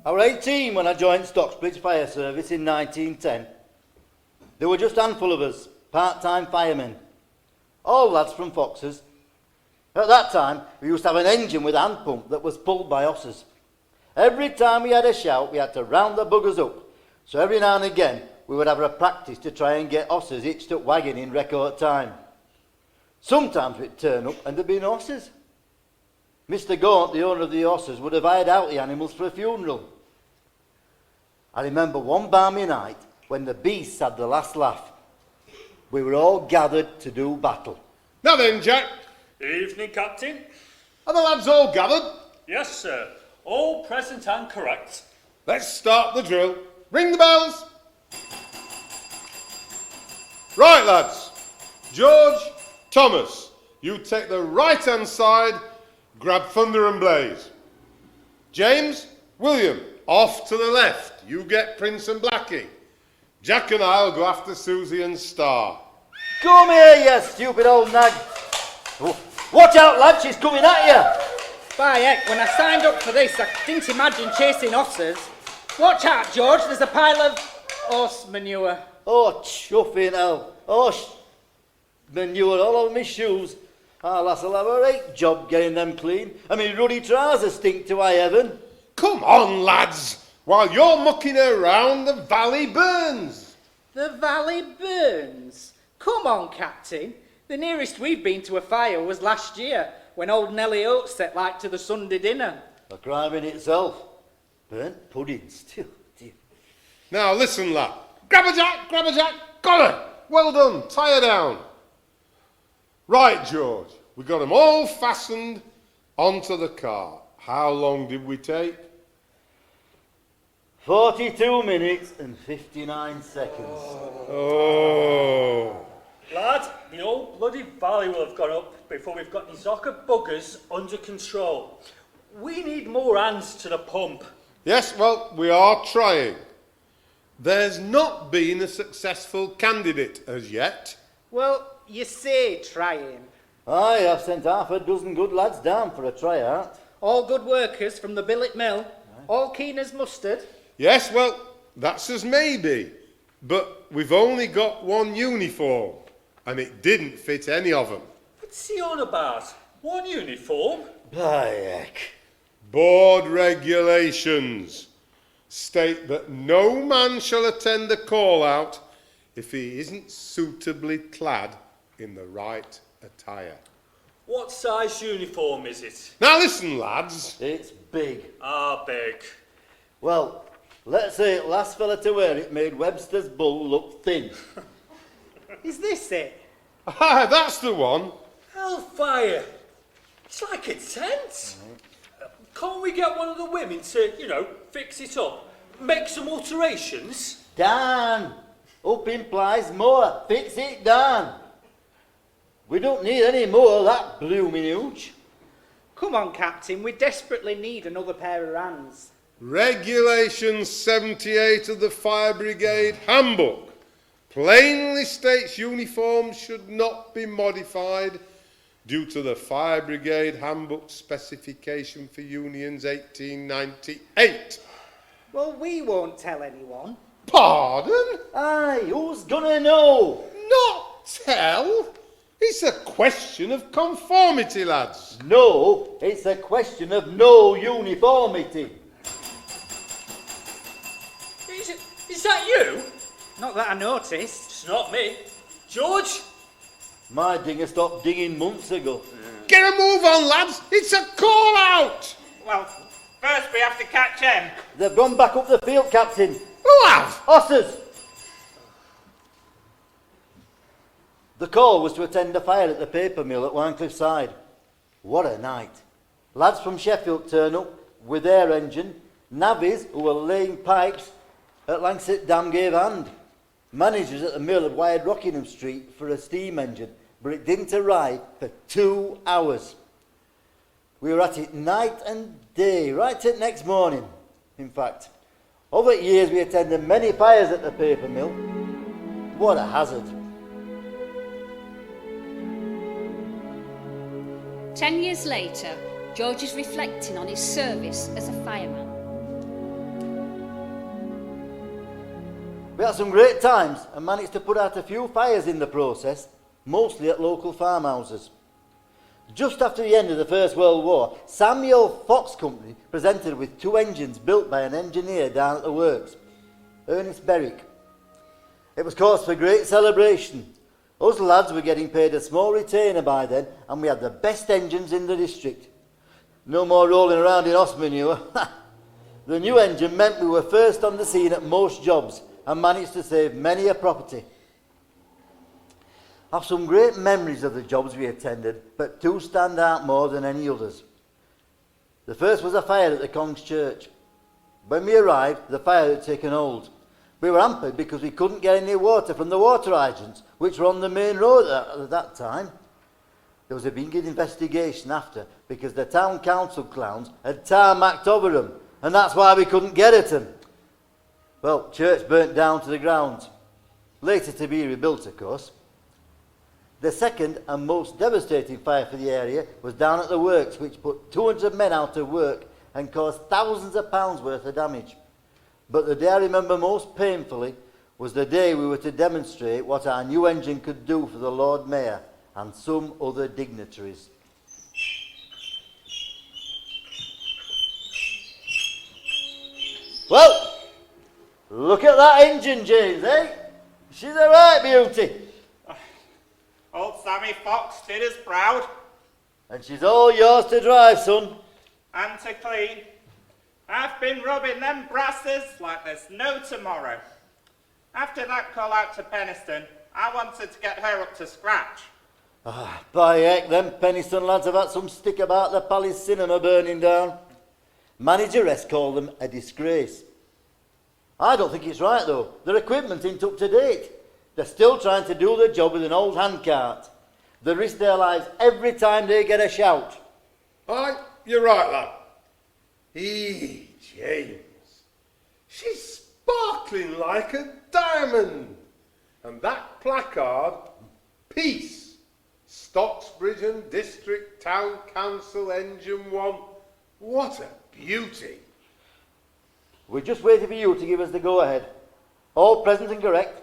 I was 18 when I joined Stocksbridge Fire Service in 1910. There were just a handful of us, part-time firemen, all lads from Foxes. At that time, we used to have an engine with a hand pump that was pulled by horses. Every time we had a shout, we had to round the buggers up. So every now and again, we would have a practice to try and get horses hitched up wagon in record time. Sometimes we'd turn up and there'd be no horses. Mr. Gaunt, the owner of the horses, would have hired out the animals for a funeral. I remember one balmy night when the beasts had the last laugh. We were all gathered to do battle. Now then, Jack. Evening, Captain. Are the lads all gathered? Yes, sir. All present and correct. Let's start the drill. Ring the bells. Right, lads. George, Thomas, you take the right-hand side, grab Thunder and Blaze. James, William, off to the left. You get Prince and Blackie. Jack and I'll go after Susie and Star. Come here, you stupid old nag. Oh, watch out, lad, she's coming at you. By heck, when I signed up for this, I didn't imagine chasing horses. Watch out, George, there's a pile of horse manure. Oh, chuffing hell. Oh, manure all over my shoes. Ah, lass, I'll have a right job getting them clean. I mean, ruddy trousers stink to high heaven. Come on, lads. While you're mucking around, the valley burns. The valley burns? Come on, Captain. The nearest we've been to a fire was last year, when old Nellie Oates set light to the Sunday dinner. A crime in itself. Burnt pudding still. Dear. Now listen, lad. Grab a jack, got her. Well done, tie her down. Right, George, we got them all fastened onto the car. How long did we take? 42 minutes and 59 seconds. Oh. Lad, the old bloody valley will have gone up before we've got these zocker buggers under control. We need more hands to the pump. Yes, well, we are trying. There's not been a successful candidate as yet. Well, you say trying. Aye, I've sent half a dozen good lads down for a tryout. All good workers from the billet mill, all keen as mustard. Yes, well, that's as maybe. But we've only got one uniform, and it didn't fit any of them. What's he on about? One uniform? By heck. Board regulations state that no man shall attend a call-out if he isn't suitably clad in the right attire. What size uniform is it? Now listen, lads. It's big. Ah, big. Well, let's say it last fella to wear it made Webster's bull look thin. Is this it? Ah, that's the one. Hellfire! It's like a tent. Can't we get one of the women to, fix it up? Make some alterations? Dan! Up implies more. Fix it down. We don't need any more of that blooming hooch. Come on, Captain, we desperately need another pair of hands. Regulation 78 of the Fire Brigade Handbook plainly states uniforms should not be modified due to the Fire Brigade Handbook specification for unions 1898. Well, we won't tell anyone. Pardon? Aye, who's gonna know? Not tell? It's a question of conformity, lads. No, it's a question of no uniformity. Is that you? Not that I noticed. It's not me. George? My dinger stopped dinging months ago. Get a move on, lads. It's a call-out. Well, first we have to catch them. They've gone back up the field, Captain. Who have? Horses! The call was to attend a fire at the paper mill at Warncliffe Side. What a night. Lads from Sheffield turn up with their engine. Navvies, who were laying pipes at Langsett Dam, gave hand. Managers at the mill had wired Rockingham Street for a steam engine, but it didn't arrive for 2 hours. We were at it night and day, right till next morning. In fact, over the years we attended many fires at the paper mill. What a hazard. 10 years later, George is reflecting on his service as a fireman. We had some great times and managed to put out a few fires in the process, mostly at local farmhouses. Just after the end of the First World War, Samuel Fox Company presented with 2 engines built by an engineer down at the works, Ernest Berwick. It was cause for great celebration. Us lads were getting paid a small retainer by then, and we had the best engines in the district. No more rolling around in horse manure. The new engine meant we were first on the scene at most jobs and managed to save many a property. I have some great memories of the jobs we attended, but 2 stand out more than any others. The first was a fire at the Congs Church. When we arrived, the fire had taken hold. We were hampered because we couldn't get any water from the water hydrants, which were on the main road at that time. There was a big investigation after, because the town council clowns had tarmacked over them, and that's why we couldn't get at them. Well, church burnt down to the ground, later to be rebuilt, of course. The second and most devastating fire for the area was down at the works, which put 200 men out of work and caused thousands of pounds worth of damage. But the day I remember most painfully was the day we were to demonstrate what our new engine could do for the Lord Mayor and some other dignitaries. Well, look at that engine, James, eh? She's a right beauty. Old Sammy Fox did us proud. And she's all yours to drive, son. And to clean. I've been rubbing them brasses like there's no tomorrow. After that call out to Penistone, I wanted to get her up to scratch. By heck, them Penistone lads have had some stick about the Palace Cinema burning down. Manageress called them a disgrace. I don't think it's right, though. Their equipment ain't up to date. They're still trying to do the job with an old handcart. They risk their lives every time they get a shout. Aye, you're right, lad. James. She's sparkling like a diamond. And that placard, Peace, Stocksbridge and District Town Council Engine 1. What a beauty. We're just waiting for you to give us the go-ahead. All present and correct.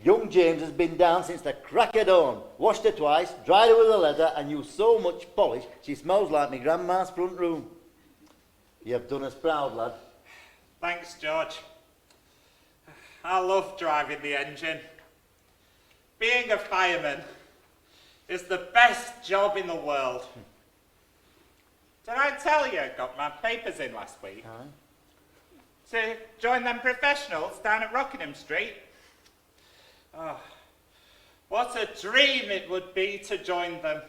Young James has been down since the crack of dawn, washed her twice, dried her with a leather, and used so much polish she smells like my grandma's front room. You've done us proud, lad. Thanks, George. I love driving the engine. Being a fireman is the best job in the world. Did I tell you I got my papers in last week? To join them professionals down at Rockingham Street? Oh, what a dream it would be to join them.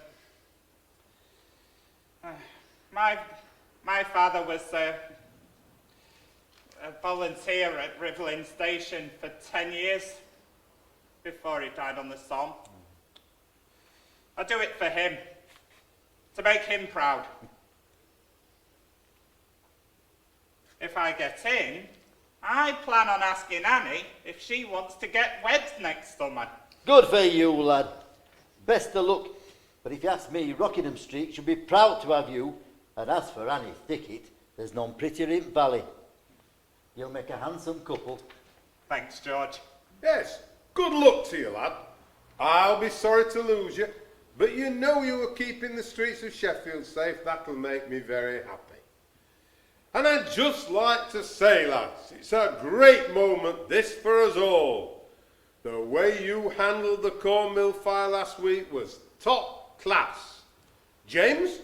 My father was a volunteer at Rivelin Station for 10 years before he died on the Somme. I do it for him, to make him proud. If I get in, I plan on asking Annie if she wants to get wed next summer. Good for you, lad. Best of luck. But if you ask me, Rockingham Street should be proud to have you. And as for Annie Thicket, there's none prettier in Valley. You'll make a handsome couple. Thanks, George. Yes, good luck to you, lad. I'll be sorry to lose you, but you know you were keeping the streets of Sheffield safe. That'll make me very happy. And I'd just like to say, lads, it's a great moment, this, for us all. The way you handled the corn mill fire last week was top class. James,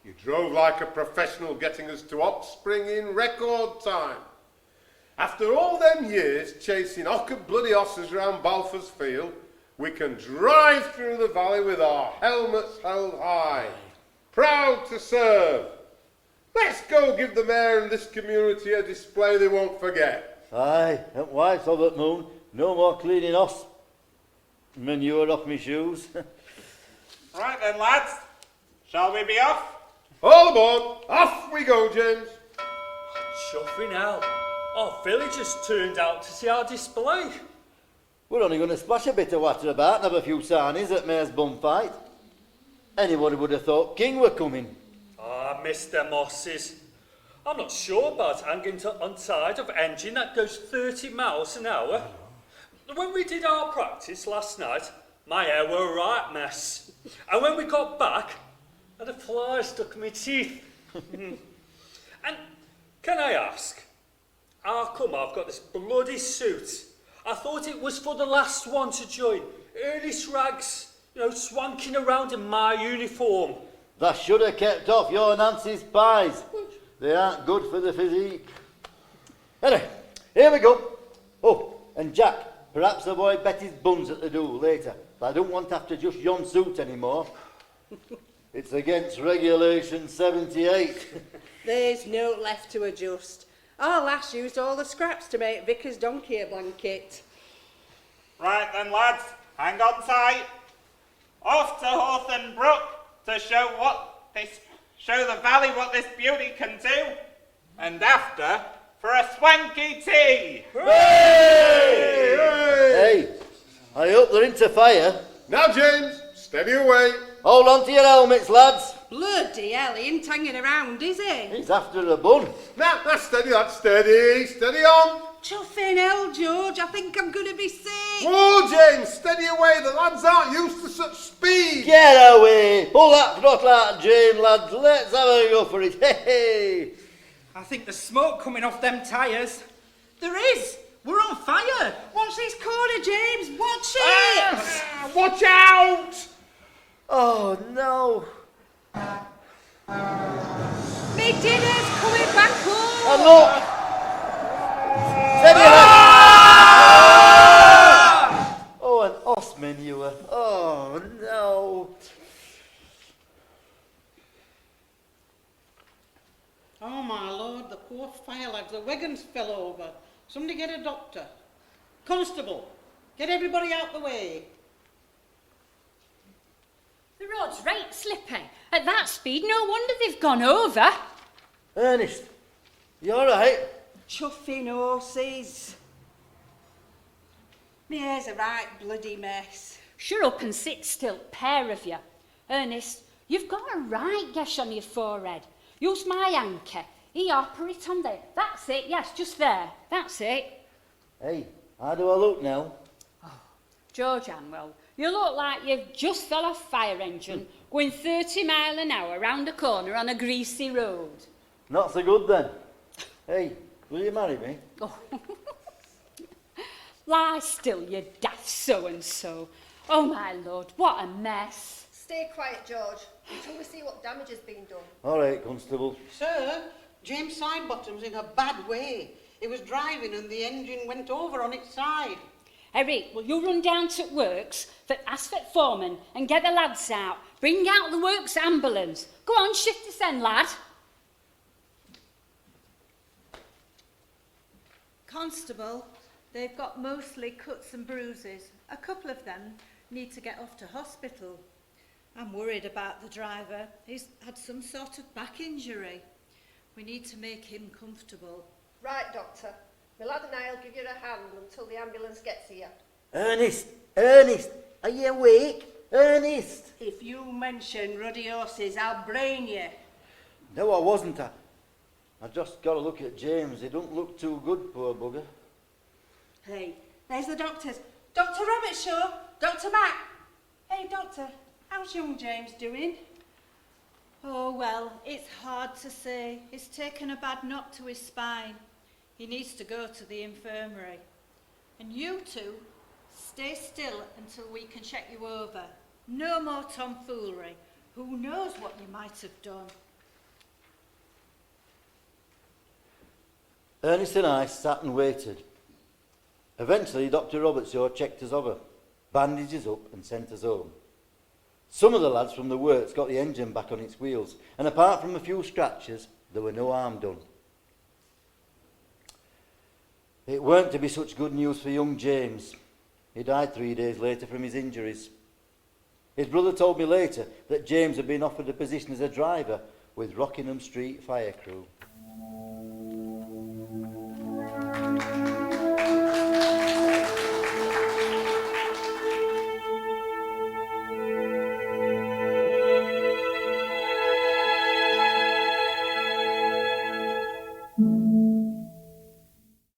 you drove like a professional, getting us to Oxspring in record time. After all them years chasing bloody horses round Balfour's Field, we can drive through the valley with our helmets held high. Proud to serve. Let's go give the mayor and this community a display they won't forget. Aye, and why, Sobert Moon? No more cleaning off manure off my shoes. Right then, lads. Shall we be off? All aboard. Off we go, James. Chuffing out. Our villagers turned out to see our display. We're only going to splash a bit of water about and have a few sarnies at Mayor's bum fight. Anybody would have thought King were coming. Ah, Mr. Mosses. I'm not sure about hanging on side of engine that goes 30 miles an hour. When we did our practice last night, my hair were a right mess. And when we got back, I had a fly stuck in my teeth. And can I ask, how come I've got this bloody suit? I thought it was for the last one to join. Earnest rags, swanking around in my uniform. That should have kept off your Nancy's pies. They aren't good for the physique. Anyway, here we go. Oh, and Jack, perhaps avoid Betty's buns at the duel later. But I don't want to have to adjust yon suit anymore. It's against Regulation 78. There's no left to adjust. Our lass used all the scraps to make Vicar's donkey a blanket. Right then, lads, hang on tight. Off to Hawthorne Brook to show the valley what this beauty can do. And after, for a swanky tea. Hey, I hope they're into fire. Now, James, steady away. Hold on to your helmets, lads. Bloody hell, he ain't hanging around, is he? He's after a bun. Now, steady, lads, steady. Steady on. Chuffing hell, George, I think I'm going to be sick. Whoa, James, steady away. The lads aren't used to such speed. Get away. Pull that throttle out, James, lads. Let's have a go for it. Hey. I think there's smoke coming off them tyres. There is! We're on fire! Watch this corner, James, watch it! Watch out! Oh, no. Me dinner's coming back home! And look. Steady, lads. Oh, an os manure. Oh, no. Oh my lord, the poor fire lads, the wagons fell over. Somebody get a doctor. Constable, get everybody out the way. The road's right slippy. At that speed, no wonder they've gone over. Ernest, you all right? Chuffing horses. My hair's a right bloody mess. Shut up and sit still, pair of you. Ernest, you've got a right gash on your forehead. Use my anchor. Put it on there. That's it, yes, just there. That's it. Hey, how do I look now? George Anwell, you look like you've just fell off fire engine going 30 mile an hour round a corner on a greasy road. Not so good then. Hey, will you marry me? Oh. Lie still, you daft so-and-so. Oh, my lord, what a mess. Stay quiet, George, until we see what damage has been done. All right, Constable. Sir, James Sidebottom's in a bad way. He was driving and the engine went over on its side. Eric, will you run down to works, ask for foreman and get the lads out. Bring out the works ambulance. Go on, shift us then, lad. Constable, they've got mostly cuts and bruises. A couple of them need to get off to hospital. I'm worried about the driver. He's had some sort of back injury. We need to make him comfortable. Right, Doctor. My lad and I'll give you a hand until the ambulance gets here. Ernest, are you awake? Ernest! If you mention ruddy horses, I'll brain you. No, I wasn't. I just got to look at James. He don't look too good, poor bugger. Hey, there's the doctors. Dr. Robert Shaw, Dr. Mac. Hey, Doctor, how's young James doing? Oh, well, it's hard to say. He's taken a bad knock to his spine. He needs to go to the infirmary. And you two, stay still until we can check you over. No more tomfoolery. Who knows what you might have done? Ernest and I sat and waited. Eventually, Dr. Robertshaw checked us over, bandaged us up and sent us home. Some of the lads from the works got the engine back on its wheels, and apart from a few scratches, there were no harm done. It weren't to be such good news for young James. He died 3 days later from his injuries. His brother told me later that James had been offered a position as a driver with Rockingham Street Fire Crew.